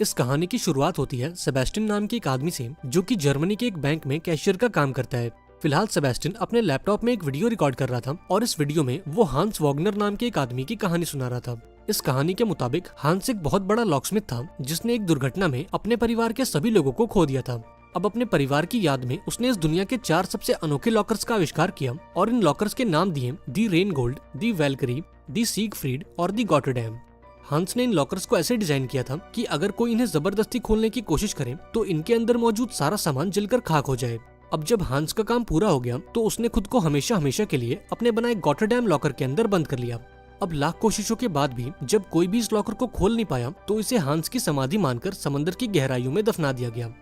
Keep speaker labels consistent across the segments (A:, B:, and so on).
A: इस कहानी की शुरुआत होती है सेबेस्टियन नाम के एक आदमी से, जो कि जर्मनी के एक बैंक में कैशियर का काम करता है। फिलहाल सेबेस्टियन अपने लैपटॉप में एक वीडियो रिकॉर्ड कर रहा था और इस वीडियो में वो हांस वॉगनर नाम के एक आदमी की कहानी सुना रहा था। इस कहानी के मुताबिक हांस एक बहुत बड़ा लॉकस्मिथ था, जिसने एक दुर्घटना में अपने परिवार के सभी लोगों को खो दिया था। अब अपने परिवार की याद में उसने इस दुनिया के 4 सबसे अनोखे लॉकर्स का आविष्कार किया और इन लॉकर्स के नाम दिए the Rhine Gold, the Valkyrie, the Siegfried और दी गॉटरडैम। हांस ने इन लॉकर्स को ऐसे डिजाइन किया था कि अगर कोई इन्हें जबरदस्ती खोलने की कोशिश करे तो इनके अंदर मौजूद सारा सामान जलकर खाक हो जाए। अब जब हांस का काम पूरा हो गया तो उसने खुद को हमेशा हमेशा के लिए अपने बनाए गॉटरडैम लॉकर के अंदर बंद कर लिया। अब लाख कोशिशों के बाद भी जब कोई भी इस लॉकर को खोल नहीं पाया तो इसे हांस की समाधि मानकर समंदर की गहराइयों में दफना दिया गया।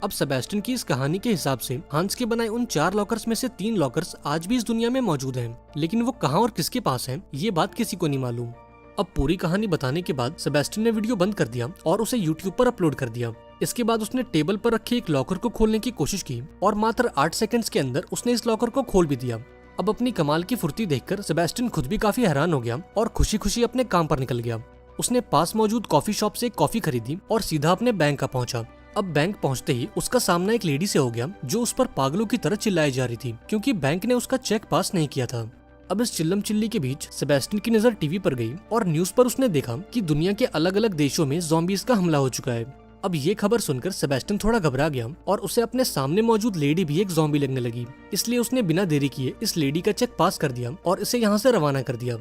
A: अब सेबेस्टियन की इस कहानी के हिसाब से हांस के बनाए उन 4 लॉकर्स में से 3 लॉकर्स आज भी इस दुनिया में मौजूद हैं, लेकिन वो कहाँ और किसके पास हैं ये बात किसी को नहीं मालूम। अब पूरी कहानी बताने के बाद सेबेस्टियन ने वीडियो बंद कर दिया और उसे यूट्यूब पर अपलोड कर दिया। इसके बाद उसने टेबल पर रखे एक लॉकर को खोलने की कोशिश की और मात्र 8 सेकंड्स के अंदर उसने इस लॉकर को खोल भी दिया। अब अपनी कमाल की फुर्ती देखकर सेबेस्टियन खुद भी काफी हैरान हो गया और खुशी खुशी अपने काम पर निकल गया। उसने पास मौजूद कॉफी शॉप से कॉफी खरीदी और सीधा अपने बैंक का पहुंचा। अब बैंक पहुंचते ही उसका सामना एक लेडी से हो गया जो उस पर पागलों की तरह चिल्लाई जा रही थी, क्योंकि बैंक ने उसका चेक पास नहीं किया था। अब इस चिल्लम चिल्ली के बीच सेबेस्टियन की नजर टीवी पर गई और न्यूज पर उसने देखा कि दुनिया के अलग अलग देशों में ज़ॉम्बीज़ का हमला हो चुका है। अब ये खबर सुनकर सेबेस्टियन थोड़ा घबरा गया और उसे अपने सामने मौजूद लेडी भी एक ज़ॉम्बी लगने लगी। इसलिए उसने बिना देरी किए इस लेडी का चेक पास कर दिया और इसे यहाँ से रवाना कर दिया।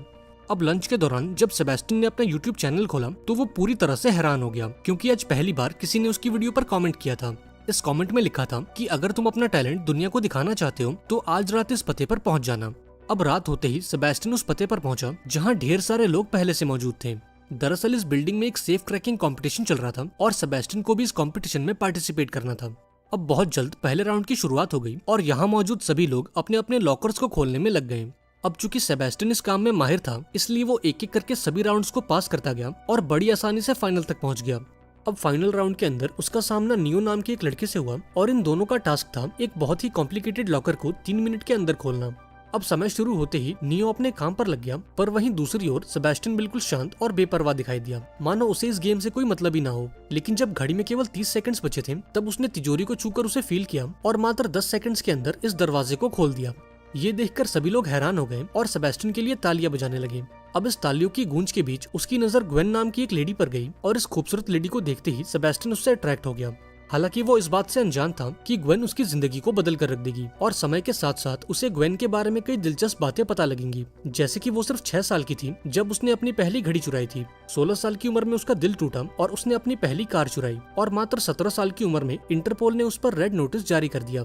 A: अब लंच के दौरान जब सेबेस्टियन ने अपना यूट्यूब चैनल खोला तो वो पूरी तरह से हैरान हो गया, क्योंकि आज पहली बार किसी ने उसकी वीडियो पर कमेंट किया था। इस कमेंट में लिखा था कि अगर तुम अपना टैलेंट दुनिया को दिखाना चाहते हो तो आज रात इस पते पर पहुंच जाना। अब रात होते ही सेबेस्टियन उस पते पर पहुंचा जहां ढेर सारे लोग पहले से मौजूद थे। दरअसल इस बिल्डिंग में एक सेफ क्रैकिंग कंपटीशन चल रहा था और सेबेस्टियन को भी इस कंपटीशन में पार्टिसिपेट करना था। अब बहुत जल्द पहले राउंड की शुरुआत हो गई और यहाँ मौजूद सभी लोग अपने अपने लॉकर्स को खोलने में लग गए। अब चूंकि सेबेस्टियन इस काम में माहिर था, इसलिए वो एक एक करके सभी राउंड्स को पास करता गया और बड़ी आसानी से फाइनल तक पहुंच गया। अब फाइनल राउंड के अंदर उसका सामना नियो नाम के एक लड़के से हुआ और इन दोनों का टास्क था एक बहुत ही कॉम्प्लिकेटेड लॉकर को 3 मिनट के अंदर खोलना। अब समय शुरू होते ही नियो अपने काम पर लग गया, पर वहीं दूसरी ओर सेबेस्टियन बिल्कुल शांत और बेपरवाह दिखाई दिया, मानो उसे इस गेम से कोई मतलब ही ना हो। लेकिन जब घड़ी में केवल 30 सेकंड्स बचे थे तब उसने तिजोरी को छूकर उसे फील किया और मात्र 10 सेकंड्स के अंदर इस दरवाजे को खोल दिया। ये देखकर सभी लोग हैरान हो गए और सेबेस्टियन के लिए तालियां बजाने लगे। अब इस तालियों की गूंज के बीच उसकी नजर ग्वेन नाम की एक लेडी पर गई और इस खूबसूरत लेडी को देखते ही सेबेस्टियन उससे अट्रैक्ट हो गया। हालांकि वो इस बात से अनजान था कि ग्वेन उसकी जिंदगी को बदल कर रख देगी और समय के साथ साथ उसे ग्वेन के बारे में कई दिलचस्प बातें पता लगेंगी, जैसे कि वो सिर्फ 6 साल की थी जब उसने अपनी पहली घड़ी चुराई थी, 16 साल की उम्र में उसका दिल टूटा और उसने अपनी पहली कार चुराई और मात्र 17 साल की उम्र में इंटरपोल ने उस पर रेड नोटिस जारी कर दिया।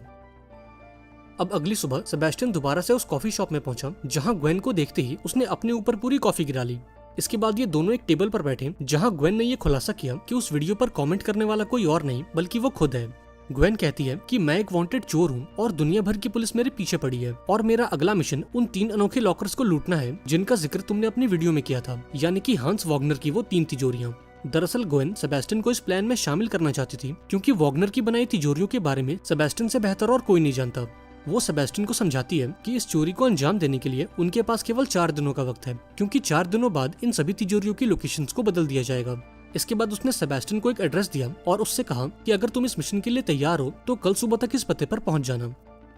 A: अब अगली सुबह सेबेस्टियन दोबारा से उस कॉफी शॉप में पहुंचा जहां ग्वेन को देखते ही उसने अपने ऊपर पूरी कॉफी गिरा ली। इसके बाद ये दोनों एक टेबल पर बैठे जहां ग्वेन ने ये खुलासा किया कि उस वीडियो पर कमेंट करने वाला कोई और नहीं बल्कि वो खुद है। ग्वेन कहती है कि मैं एक वांटेड चोर हूँ और दुनिया भर की पुलिस मेरे पीछे पड़ी है और मेरा अगला मिशन उन 3 अनोखे लॉकर्स को लूटना है जिनका जिक्र तुमने अपनी वीडियो में किया था, यानी कि हांस वॉगनर की वो 3 तिजोरियां। दरअसल ग्वेन सेबेस्टियन को इस प्लान में शामिल करना चाहती थी, क्योंकि वॉगनर की बनाई तिजोरियों के बारे में सेबेस्टियन से बेहतर और कोई नहीं जानता। वो सेबेस्टियन को समझाती है कि इस चोरी को अंजाम देने के लिए उनके पास केवल 4 दिनों का वक्त है, क्योंकि 4 दिनों बाद इन सभी तिजोरियों की लोकेशंस को बदल दिया जाएगा। इसके बाद उसने सेबेस्टियन को एक एड्रेस दिया और उससे कहा कि अगर तुम इस मिशन के लिए तैयार हो तो कल सुबह तक इस पते पर पहुंच जाना।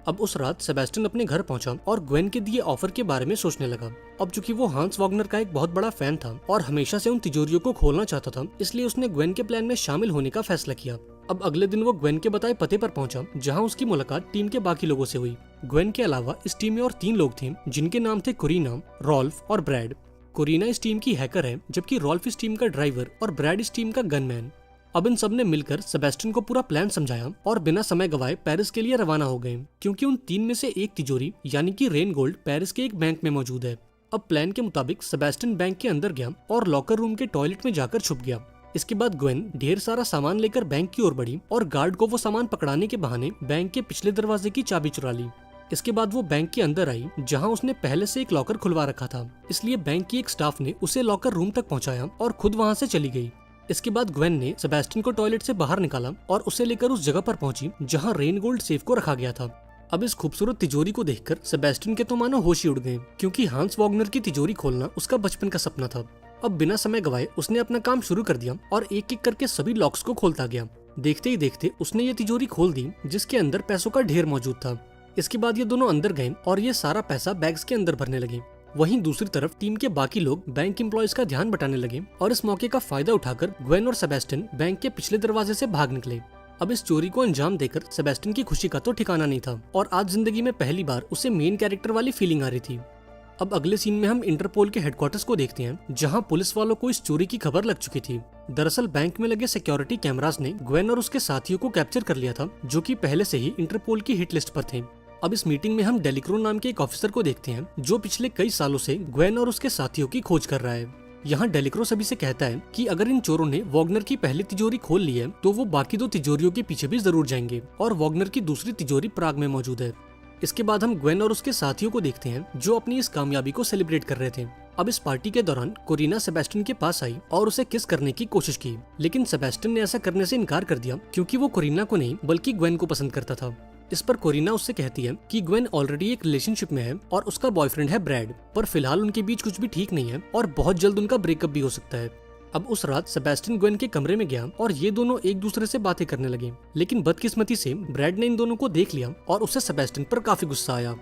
A: अब उस रात सेबेस्टियन अपने घर पहुंचा और ग्वेन के दिए ऑफर के बारे में सोचने लगा। अब चूंकि वो हांस वॉगनर का एक बहुत बड़ा फैन था और हमेशा से उन तिजोरियों को खोलना चाहता था, इसलिए उसने ग्वेन के प्लान में शामिल होने का फैसला किया। अब अगले दिन वो ग्वेन के बताए पते पर पहुंचा जहां उसकी मुलाकात टीम के बाकी लोगों से हुई। ग्वेन के अलावा इस टीम में और 3 लोग थे जिनके नाम थे कोरिना, रॉल्फ और ब्रैड। कोरिना इस टीम की हैकर है, जबकि रॉल्फ इस टीम का ड्राइवर और ब्रैड इस टीम का गनमैन। अब इन सब ने मिलकर सेबेस्टियन को पूरा प्लान समझाया और बिना समय गवाए पेरिस के लिए रवाना हो गए, क्योंकि उन 3 में से एक तिजोरी यानी कि रेन गोल्ड पेरिस के एक बैंक में मौजूद है। अब प्लान के मुताबिक सेबेस्टियन बैंक के अंदर गया और लॉकर रूम के टॉयलेट में जाकर छुप गया। इसके बाद ग्वेन ढेर सारा सामान लेकर बैंक की ओर बढ़ी और गार्ड को वो सामान पकड़ाने के बहाने बैंक के पिछले दरवाजे की चाबी चुरा ली। इसके बाद वो बैंक के अंदर आई जहां उसने पहले से एक लॉकर खुलवा रखा था, इसलिए बैंक की एक स्टाफ ने उसे लॉकर रूम तक पहुंचाया और खुद वहां से चली गई। इसके बाद ग्वेन ने सेबेस्टियन को टॉयलेट से बाहर निकाला और उसे लेकर उस जगह पर पहुंची जहां रेन गोल्ड सेफ को रखा गया था। अब इस खूबसूरत तिजोरी को देखकर सेबेस्टियन के तो मानो होश ही उड़ गए, क्योंकि हांस वॉगनर की तिजोरी खोलना उसका बचपन का सपना था। अब बिना समय गवाए उसने अपना काम शुरू कर दिया और एक एक करके सभी लॉक्स को खोलता गया। देखते ही देखते उसने ये तिजोरी खोल दी जिसके अंदर पैसों का ढेर मौजूद था। इसके बाद ये दोनों अंदर गए और ये सारा पैसा बैग्स के अंदर भरने लगे। वहीं दूसरी तरफ टीम के बाकी लोग बैंक एम्प्लॉयज का ध्यान बटाने लगे और इस मौके का फायदा उठाकर ग्वेन और सेबेस्टियन बैंक के पिछले दरवाजे से भाग निकले। अब इस चोरी को अंजाम देकर सेबेस्टियन की खुशी का तो ठिकाना नहीं था और आज जिंदगी में पहली बार उसे मेन कैरेक्टर वाली फीलिंग आ रही थी। अब अगले सीन में हम इंटरपोल के हेडक्वार्टर्स को देखते हैं, जहां पुलिस वालों को इस चोरी की खबर लग चुकी थी। दरअसल बैंक में लगे सिक्योरिटी कैमरास ने ग्वेन और उसके साथियों को कैप्चर कर लिया था, जो कि पहले से ही इंटरपोल की हिट लिस्ट पर थे। अब इस मीटिंग में हम डेलिक्रो नाम के एक ऑफिसर को देखते हैं, जो पिछले कई सालों से ग्वेन और उसके साथियों की खोज कर रहा है। यहाँ डेलिक्रो सभी से कहता है कि अगर इन चोरों ने वॉग्नर की पहली तिजोरी खोल ली है तो वो बाकी 2 तिजोरियों के पीछे भी जरूर जाएंगे और वॉग्नर की दूसरी तिजोरी प्राग में मौजूद है। इसके बाद हम ग्वेन और उसके साथियों को देखते हैं, जो अपनी इस कामयाबी को सेलिब्रेट कर रहे थे। अब इस पार्टी के दौरान कोरिना सेबेस्टियन के पास आई और उसे किस करने की कोशिश की, लेकिन सेबेस्टियन ने ऐसा करने से इनकार कर दिया क्योंकि वो कोरिना को नहीं बल्कि ग्वेन को पसंद करता था। इस पर कोरिना उससे कहती है कि ग्वेन ऑलरेडी एक रिलेशनशिप में है और उसका बॉयफ्रेंड है ब्रैड, पर फिलहाल उनके बीच कुछ भी ठीक नहीं है और बहुत जल्द उनका ब्रेकअप भी हो सकता है। अब उस रात सेबेस्टियन ग्वेन के कमरे में गया और ये दोनों एक दूसरे से बातें करने लगे, लेकिन बदकिस्मती से ब्रैड ने इन दोनों को देख लिया और उसे सेबेस्टियन पर काफी गुस्सा आया।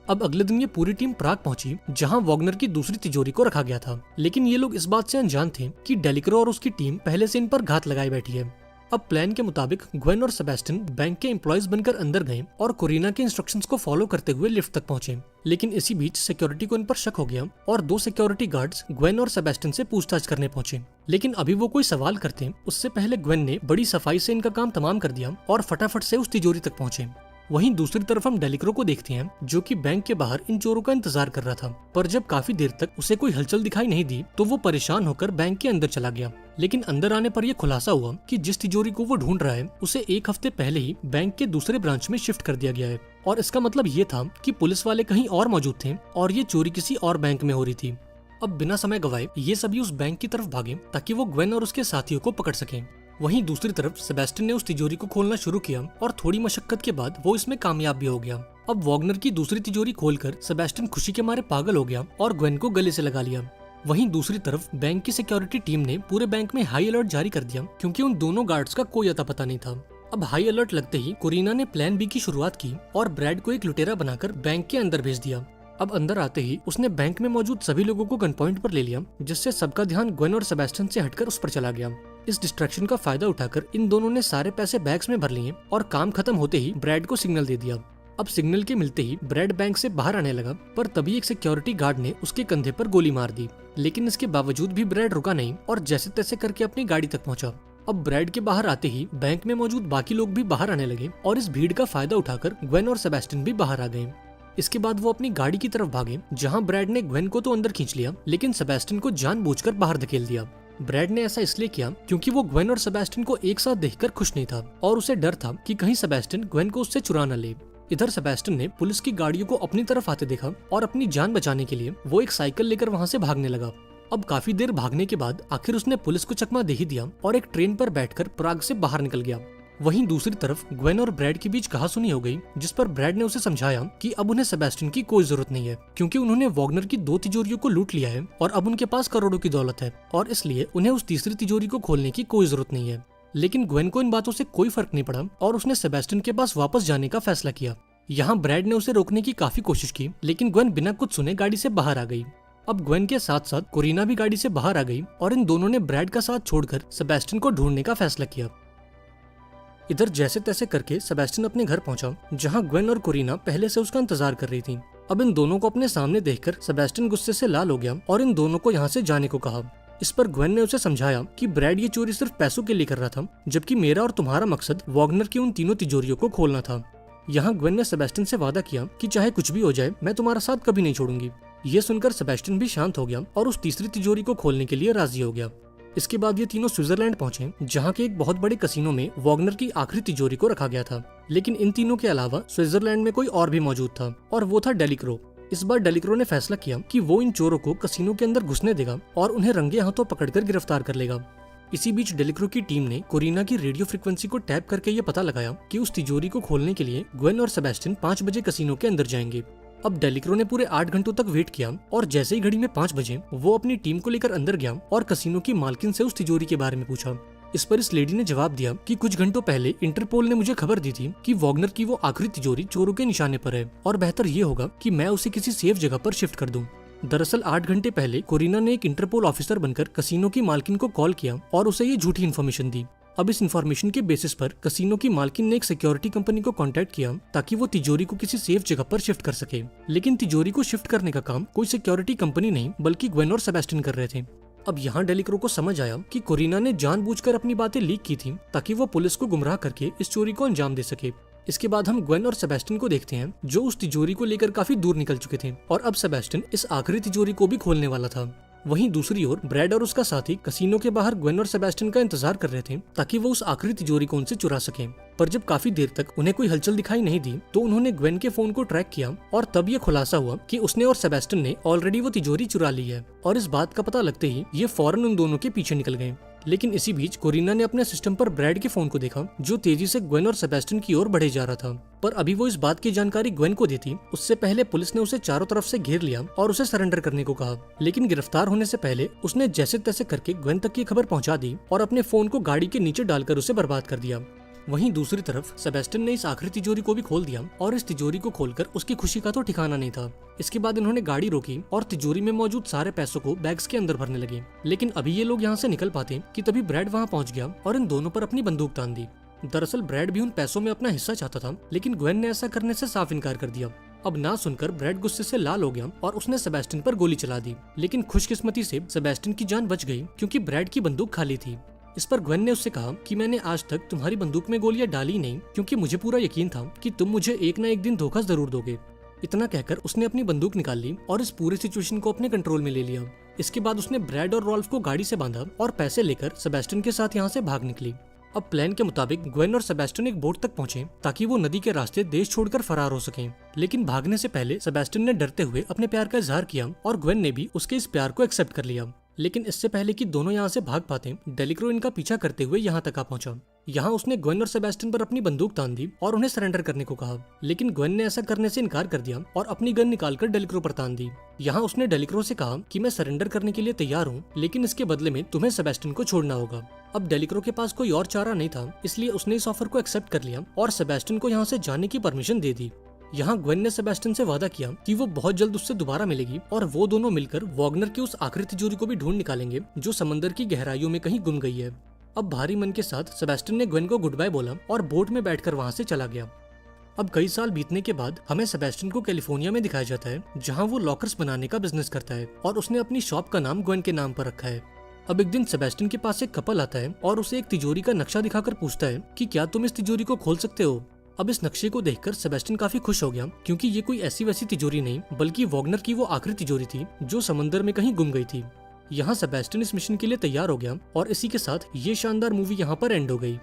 A: अब अगले दिन ये पूरी टीम प्राग पहुंची, जहां वॉग्नर की दूसरी तिजोरी को रखा गया था, लेकिन ये लोग इस बात से अनजान थे कि डेलिक्रो और उसकी टीम पहले से इन पर घात लगाए बैठी है। अब प्लान के मुताबिक ग्वेन और सेबेस्टियन बैंक के एम्प्लॉयज बनकर अंदर गए और कोरिना के इंस्ट्रक्शंस को फॉलो करते हुए लिफ्ट तक पहुंचे, लेकिन इसी बीच सिक्योरिटी को इन पर शक हो गया और 2 सिक्योरिटी गार्ड्स ग्वेन और सेबेस्टियन से पूछताछ करने पहुंचे। लेकिन अभी वो कोई सवाल करते उससे पहले ग्वेन ने बड़ी सफाई से इनका काम तमाम कर दिया और फटाफट से उस तिजोरी तक पहुंचे। वहीं दूसरी तरफ हम डेलिक्रो को देखते हैं, जो कि बैंक के बाहर इन चोरों का इंतजार कर रहा था, पर जब काफी देर तक उसे कोई हलचल दिखाई नहीं दी तो वो परेशान होकर बैंक के अंदर चला गया। लेकिन अंदर आने पर यह खुलासा हुआ कि जिस तिजोरी को वो ढूंढ रहा है उसे 1 हफ्ते पहले ही बैंक के दूसरे ब्रांच में शिफ्ट कर दिया गया है और इसका मतलब ये था कि पुलिस वाले कहीं और मौजूद थे और ये चोरी किसी और बैंक में हो रही थी। अब बिना समय गवाए ये सभी उस बैंक की तरफ भागे ताकि वो ग्वेन और उसके साथियों को पकड़ सकें। वहीं दूसरी तरफ सेबेस्टियन ने उस तिजोरी को खोलना शुरू किया और थोड़ी मशक्कत के बाद वो इसमें कामयाब भी हो गया। अब वॉग्नर की दूसरी तिजोरी खोलकर सेबेस्टियन खुशी के मारे पागल हो गया और ग्वेन को गले से लगा लिया। वहीं दूसरी तरफ बैंक की सिक्योरिटी टीम ने पूरे बैंक में हाई अलर्ट जारी कर दिया क्योंकि उन दोनों गार्ड्स का कोई अता पता नहीं था। अब हाई अलर्ट लगते ही कोरिना ने प्लान बी की शुरुआत की और ब्रैड को एक लुटेरा बनाकर बैंक के अंदर भेज दिया। अब अंदर आते ही उसने बैंक में मौजूद सभी लोगों को गन पॉइंट पर ले लिया, जिससे सबका ध्यान ग्वेन और सेबेस्टियन से हटकर उस पर चला गया। इस डिस्ट्रैक्शन का फायदा उठाकर इन दोनों ने सारे पैसे बैग्स में भर लिए और काम खत्म होते ही ब्रैड को सिग्नल दे दिया। अब सिग्नल के मिलते ही ब्रैड बैंक से बाहर आने लगा, पर तभी एक सिक्योरिटी गार्ड ने उसके कंधे पर गोली मार दी, लेकिन इसके बावजूद भी ब्रैड रुका नहीं और जैसे तैसे करके अपनी गाड़ी तक पहुंचा। अब ब्रैड के बाहर आते ही बैंक में मौजूद बाकी लोग भी बाहर आने लगे और इस भीड़ का फायदा उठाकर ग्वेन और सेबेस्टियन भी बाहर आ गए। इसके बाद वो अपनी गाड़ी की तरफ भागे, जहां ब्रैड ने ग्वेन को तो अंदर खींच लिया, लेकिन सेबेस्टियन को जानबूझकर बाहर धकेल दिया। ब्रैड ने ऐसा इसलिए किया क्योंकि वो ग्वेन और सेबेस्टियन को एक साथ देखकर खुश नहीं था और उसे डर था कि कहीं सेबेस्टियन ग्वेन को उससे चुरा न ले। इधर सेबेस्टियन ने पुलिस की गाड़ियों को अपनी तरफ आते देखा और अपनी जान बचाने के लिए वो एक साइकिल लेकर वहां से भागने लगा। अब काफी देर भागने के बाद आखिर उसने पुलिस को चकमा दे ही दिया और एक ट्रेन पर बैठकर प्राग से बाहर निकल गया। वहीं दूसरी तरफ ग्वेन और ब्रैड के बीच कहासुनी हो गई, जिस पर ब्रैड ने उसे समझाया कि अब उन्हें सेबेस्टियन की कोई जरूरत नहीं है क्योंकि उन्होंने वॉग्नर की 2 तिजोरियों को लूट लिया है और अब उनके पास करोड़ों की दौलत है और इसलिए उन्हें उस तीसरी तिजोरी को खोलने की कोई जरूरत नहीं है। लेकिन ग्वेन को इन बातों से कोई फर्क नहीं पड़ा और उसने सेबेस्टियन के पास वापस जाने का फैसला किया। यहाँ ब्रैड ने उसे रोकने की काफी कोशिश की, लेकिन ग्वेन बिना कुछ सुने गाड़ी से बाहर आ गई। अब ग्वेन के साथ साथ कोरिना भी गाड़ी से बाहर आ गई और इन दोनों ने ब्रैड का साथ छोड़कर सेबेस्टियन को ढूंढने का फैसला किया। इधर जैसे तैसे करके सेबेस्टियन अपने घर पहुंचा, जहां ग्वेन और कोरिना पहले से उसका इंतजार कर रही थी। अब इन दोनों को अपने सामने देखकर सेबेस्टियन गुस्से से लाल हो गया और इन दोनों को यहाँ से जाने को कहा। इस पर ग्वेन ने उसे समझाया कि ब्रैड ये चोरी सिर्फ पैसों के लिए कर रहा था, जबकि मेरा और तुम्हारा मकसद वॉग्नर की उन तीनों तिजोरियों को खोलना था। यहाँ ग्वेन ने सेबेस्टियन से वादा किया कि चाहे कुछ भी हो जाए मैं तुम्हारा साथ कभी नहीं छोड़ूंगी। ये सुनकर सेबेस्टियन भी शांत हो गया और उस तीसरी तिजोरी को खोलने के लिए राजी हो गया। इसके बाद ये तीनों स्विट्जरलैंड पहुंचे, जहां के एक बहुत बड़े कसिनो में वॉग्नर की आखिरी तिजोरी को रखा गया था। लेकिन इन तीनों के अलावा स्विट्जरलैंड में कोई और भी मौजूद था और वो था डेलिक्रो। इस बार डेलिक्रो ने फैसला किया कि वो इन चोरों को कसिनो के अंदर घुसने देगा और उन्हें रंगे हाथों पकड़कर गिरफ्तार कर लेगा। इसी बीच डेलिक्रो की टीम ने कोरिना की रेडियो फ्रीक्वेंसी को टैप करके ये पता लगाया कि उस तिजोरी को खोलने के लिए ग्वेन और सेबेस्टियन 5 बजे कसिनो के अंदर जाएंगे। अब डेलिक्रो ने पूरे 8 घंटों तक वेट किया और जैसे ही घड़ी में 5 बजे वो अपनी टीम को लेकर अंदर गया और कसिनो की मालकिन से उस तिजोरी के बारे में पूछा। इस पर इस लेडी ने जवाब दिया कि कुछ घंटों पहले इंटरपोल ने मुझे खबर दी थी कि वॉग्नर की वो आखिरी तिजोरी चोरों के निशाने पर है और बेहतर ये होगा कि मैं उसे किसी सेफ जगह पर शिफ्ट कर दूं। दरअसल 8 घंटे पहले कोरिना ने एक इंटरपोल ऑफिसर बनकर कसिनो की मालकिन को कॉल किया और उसे ये झूठी इन्फॉर्मेशन दी। अब इस इन्फॉर्मेशन के बेसिस पर कसिनो की मालकिन ने एक सिक्योरिटी कंपनी को कांटेक्ट किया ताकि वो तिजोरी को किसी सेफ जगह पर शिफ्ट कर सके। लेकिन तिजोरी को शिफ्ट करने का काम कोई सिक्योरिटी कंपनी नहीं बल्कि ग्वेन और सेबेस्टियन कर रहे थे। अब यहाँ डेलिक्रो को समझ आया कि कोरिना ने जानबूझकर अपनी बातें लीक की थी ताकि वो पुलिस को गुमराह करके इस चोरी को अंजाम दे सके। इसके बाद हम ग्वेन और सेबेस्टियन को देखते हैं जो उस तिजोरी को लेकर काफी दूर निकल चुके थे और अब सेबेस्टियन इस आखिरी तिजोरी को भी खोलने वाला था। वहीं दूसरी ओर ब्रैड और उसका साथी कसिनो के बाहर ग्वेन और सेबेस्टियन का इंतजार कर रहे थे ताकि वो उस आखिरी तिजोरी को उनसे चुरा सके। पर जब काफी देर तक उन्हें कोई हलचल दिखाई नहीं दी तो उन्होंने ग्वेन के फोन को ट्रैक किया और तब ये खुलासा हुआ कि उसने और सेबेस्टियन ने ऑलरेडी वो तिजोरी चुरा ली है और इस बात का पता लगते ही ये फौरन उन दोनों के पीछे निकल गए। लेकिन इसी बीच कोरिना ने अपने सिस्टम पर ब्रैड के फोन को देखा जो तेजी से ग्वेन और सेबेस्टियन की ओर बढ़े जा रहा था। पर अभी वो इस बात की जानकारी ग्वेन को देती उससे पहले पुलिस ने उसे चारों तरफ से घेर लिया और उसे सरेंडर करने को कहा। लेकिन गिरफ्तार होने से पहले उसने जैसे तैसे करके ग्वेन तक की खबर पहुंचा दी और अपने फोन को गाड़ी के नीचे डालकर उसे बर्बाद कर दिया। वहीं दूसरी तरफ सेबेस्टियन ने इस आखिरी तिजोरी को भी खोल दिया और इस तिजोरी को खोलकर उसकी खुशी का तो ठिकाना नहीं था। इसके बाद इन्होंने गाड़ी रोकी और तिजोरी में मौजूद सारे पैसों को बैग्स के अंदर भरने लगे। लेकिन अभी ये लोग यहाँ से निकल पाते कि तभी ब्रैड वहाँ पहुँच गया और इन दोनों पर अपनी बंदूक तान दी। दरअसल ब्रैड भी उन पैसों में अपना हिस्सा चाहता था लेकिन ग्वेन ने ऐसा करने से साफ इनकार कर दिया। अब ना सुनकर ब्रैड गुस्से से लाल हो गया और उसने सेबेस्टियन पर गोली चला दी। लेकिन खुशकिस्मती से सेबेस्टियन की जान बच गई क्योंकि ब्रैड की बंदूक खाली थी। इस पर ग्वेन ने उससे कहा कि मैंने आज तक तुम्हारी बंदूक में गोलियां डाली नहीं क्योंकि मुझे पूरा यकीन था कि तुम मुझे एक न एक दिन धोखा जरूर दोगे। इतना कहकर उसने अपनी बंदूक निकाल ली और इस पूरी सिचुएशन को अपने कंट्रोल में ले लिया। इसके बाद उसने ब्रैड और रॉल्फ को गाड़ी से बांधा और पैसे लेकर सेबेस्टियन के साथ यहाँ से भाग निकली। अब प्लान के मुताबिक ग्वेन और सेबेस्टियन एक बोट तक पहुंचे ताकि वो नदी के रास्ते देश छोड़कर फरार हो सकें। लेकिन भागने से पहले सेबेस्टियन ने डरते हुए अपने प्यार का इजहार किया और ग्वेन ने भी उसके इस प्यार को एक्सेप्ट कर लिया। लेकिन इससे पहले कि दोनों यहाँ से भाग पाते डेलिक्रो इनका पीछा करते हुए यहाँ तक आ पहुंचा। यहाँ उसने ग्वेन और सेबेस्टियन पर अपनी बंदूक तान दी और उन्हें सरेंडर करने को कहा। लेकिन ग्वेन ने ऐसा करने से इनकार कर दिया और अपनी गन निकालकर डेलिक्रो पर तान दी। यहाँ उसने डेलिक्रो से कहा कि मैं सरेंडर करने के लिए तैयार हूँ लेकिन इसके बदले में तुम्हें सेबेस्टियन को छोड़ना होगा। अब डेलिक्रो के पास कोई और चारा नहीं था इसलिए उसने इस ऑफर को एक्सेप्ट कर लिया और सेबेस्टियन को यहाँ से जाने की परमिशन दे दी। यहाँ ग्वेन ने सेबेस्टियन से वादा किया कि वो बहुत जल्द उससे दोबारा मिलेगी और वो दोनों मिलकर वॉग्नर की उस आखिरी तिजोरी को भी ढूंढ निकालेंगे जो समंदर की गहराइयों में कहीं गुम गई है। अब भारी मन के साथ सेबेस्टियन ने ग्वेन को गुड बाय बोला और बोट में बैठकर वहाँ से चला गया। अब कई साल बीतने के बाद हमें सेबेस्टियन को कैलिफोर्निया में दिखाया जाता है जहाँ वो लॉकर्स बनाने का बिजनेस करता है और उसने अपनी शॉप का नाम ग्वेन के नाम पर रखा है। अब एक दिन सेबेस्टियन के पास एक कपल आता है और उसे एक तिजोरी का नक्शा दिखाकर पूछता है कि क्या तुम इस तिजोरी को खोल सकते हो। अब इस नक्शे को देखकर सेबेस्टियन काफी खुश हो गया क्योंकि ये कोई ऐसी वैसी तिजोरी नहीं बल्कि वॉग्नर की वो आखिरी तिजोरी थी जो समंदर में कहीं गुम गई थी। यहाँ सेबेस्टियन इस मिशन के लिए तैयार हो गया और इसी के साथ ये शानदार मूवी यहाँ पर एंड हो गई।